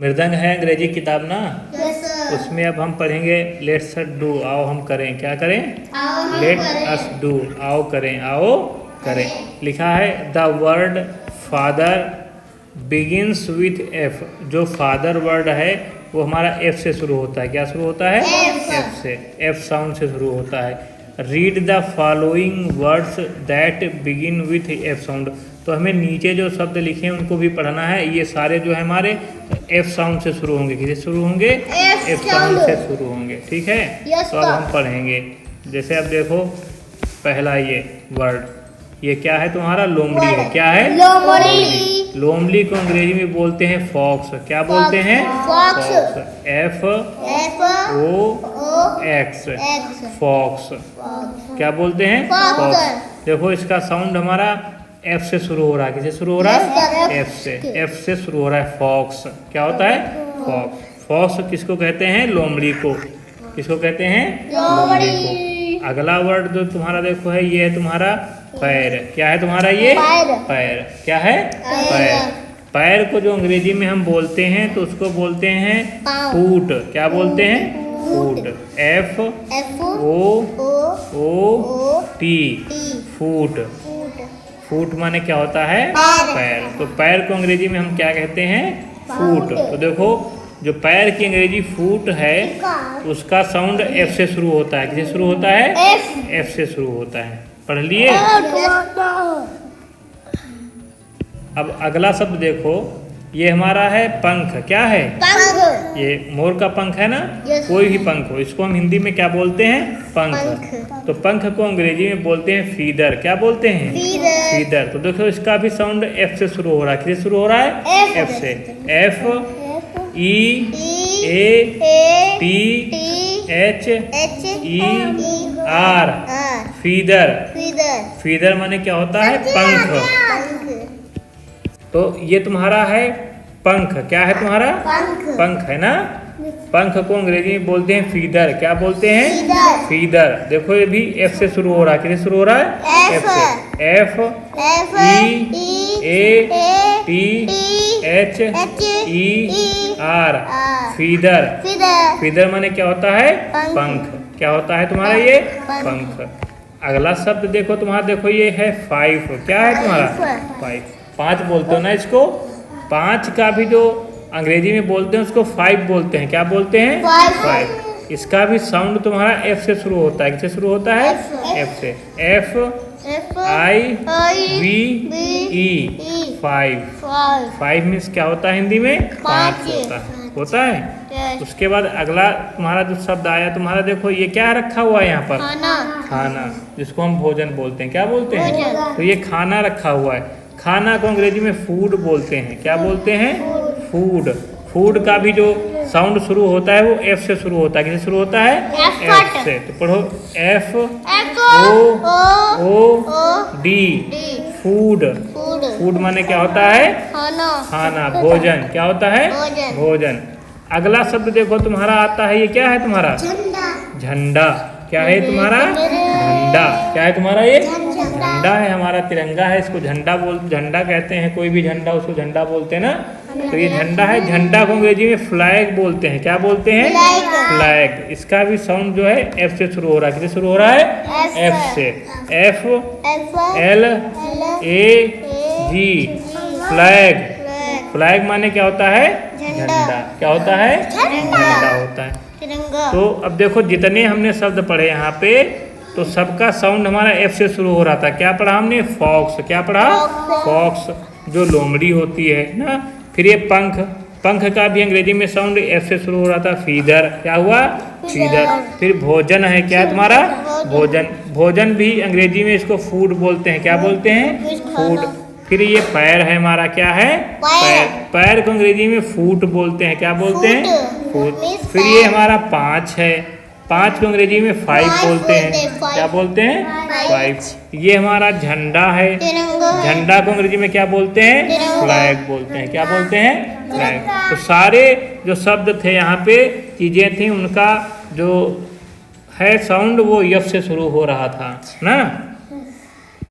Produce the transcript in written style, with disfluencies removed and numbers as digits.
मृदंग है अंग्रेजी किताब ना। Yes sir. उसमें अब हम पढ़ेंगे लेट्स डू, आओ हम करें। क्या करें? लेट अस डू, आओ करें, आओ करें। लिखा है the word father begins with F. जो फादर वर्ड है वो हमारा एफ से शुरू होता है। क्या शुरू होता है? एफ से। एफ साउंड से शुरू होता है। Read the following words that begin with F sound. तो हमें नीचे जो शब्द लिखे हैं उनको भी पढ़ना है। ये सारे जो है हमारे एफ साउंड से शुरू होंगे। किससे शुरू होंगे? एफ साउंड से शुरू होंगे। ठीक है। Yes, तो अब हम पढ़ेंगे। जैसे अब देखो पहला ये वर्ड, ये क्या है तुम्हारा? लोमड़ी है। क्या है? लोमड़ी। लोमड़ी को अंग्रेजी में बोलते हैं फॉक्स। क्या बोलते हैं? Fox। F F O X, fox. क्या बोलते हैं? Fox। फॉक्स। देखो इसका साउंड हमारा एफ से शुरू हो रहा है। किससे शुरू हो रहा है? Yes, एफ से। एफ से शुरू हो रहा है। फॉक्स। क्या होता है? फॉक्स। फॉक्स किसको कहते हैं? लोमड़ी को। किसको कहते हैं? लोमड़ी को। अगला वर्ड जो तुम्हारा देखो है, ये है तुम्हारा पैर। क्या है तुम्हारा ये? पैर। क्या है? पैर। पैर को जो अंग्रेजी में हम बोलते हैं तो उसको बोलते हैं फूट। क्या बोलते हैं? फूट। एफ ओ टी, फूट। फूट माने क्या होता है? पैर। तो पैर को अंग्रेजी में हम क्या कहते हैं? फूट। तो देखो जो पैर की अंग्रेजी फूट है उसका साउंड एफ से शुरू होता है। किससे शुरू होता है? एफ से शुरू होता है। पढ़ लिए? अब अगला शब्द देखो, ये हमारा है पंख। क्या है? पंख। ये मोर का पंख है ना। Yes. कोई भी पंख हो, इसको हम हिंदी में क्या बोलते हैं? पंख। तो पंख को अंग्रेजी में बोलते हैं फीदर। क्या बोलते हैं? फीदर। तो देखो इसका भी साउंड एफ से शुरू हो रहा है। किससे शुरू हो रहा है? एफ से। F E A T H E R, feather. Feather माने क्या होता है? पंख। तो ये तुम्हारा है पंख। क्या है तुम्हारा? पंख है ना। पंख को अंग्रेजी में बोलते हैं फीदर। क्या बोलते हैं? फीदर। देखो ये भी एफ से शुरू हो रहा है। किससे शुरू हो रहा है? एफ से। F E A T H E R, feather. Feather माने क्या होता है? पंख। क्या होता है तुम्हारा ये? पंख। अगला शब्द देखो तुम्हारा, देखो ये है फाइव। क्या है तुम्हारा? फाइव। पाँच बोलते हो ना इसको। पाँच का भी जो अंग्रेजी में बोलते हैं उसको फाइव बोलते हैं। क्या बोलते हैं? फाइव। इसका भी साउंड तुम्हारा एफ से शुरू होता है। किससे शुरू होता है? एफ से। F I V E, five. Five means क्या होता है हिंदी में? पाँच होता है। उसके बाद अगला तुम्हारा जो शब्द आया तुम्हारा, देखो ये क्या रखा हुआ है यहाँ पर? खाना, जिसको हम भोजन बोलते हैं। क्या बोलते हैं? तो ये खाना रखा हुआ है। खाना को अंग्रेजी में फूड बोलते हैं। क्या बोलते हैं? फूड। फूड का भी जो साउंड शुरू होता है वो एफ से शुरू होता है। किससे शुरू होता है? एफ से। तो पढ़ो F O D, food. Food माने क्या होता है? खाना, भोजन। क्या होता है? भोजन। अगला शब्द देखो तुम्हारा आता है, ये क्या है तुम्हारा? झंडा। क्या है तुम्हारा? झंडा। क्या है तुम्हारा ये? झंडा है हमारा, तिरंगा है। इसको झंडा कहते हैं। कोई भी झंडा उसको झंडा बोलते हैं ना। तो ये झंडा है। झंडा को अंग्रेजी में फ्लैग बोलते हैं। क्या बोलते हैं? फ्लैग। इसका भी साउंड जो है एफ से शुरू हो रहा है। किससे शुरू हो रहा है? एफ से। F L A G, flag. Flag माने क्या होता है? झंडा। क्या होता है? झंडा होता है। तो अब देखो जितने हमने शब्द पढ़े यहाँ पे, तो सबका साउंड हमारा एफ से शुरू हो रहा था। क्या पढ़ा हमने? फॉक्स। क्या पढ़ा? फॉक्स, जो लोमड़ी होती है ना। फिर ये पंख। पंख का भी अंग्रेजी में साउंड एफ से शुरू हो रहा था। फीदर। क्या हुआ? फीदर। फिर भोजन है। क्या है तुम्हारा? भोजन। भोजन भी अंग्रेजी में इसको फूड बोलते हैं। क्या बोलते हैं? फूड। फिर ये पैर है हमारा। क्या है? पैर। पैर को अंग्रेजी में फूट बोलते हैं। क्या बोलते हैं? फूट। फिर ये हमारा पाँच है। पाँच को अंग्रेजी में फाइव बोलते हैं। क्या बोलते हैं? फाइव। ये हमारा झंडा है। झंडा को अंग्रेजी में क्या बोलते हैं? फ्लैग बोलते हैं। क्या बोलते हैं? फ्लैग। तो सारे जो शब्द थे यहाँ पे, चीजें थी, उनका जो है साउंड वो यफ से शुरू हो रहा था ना।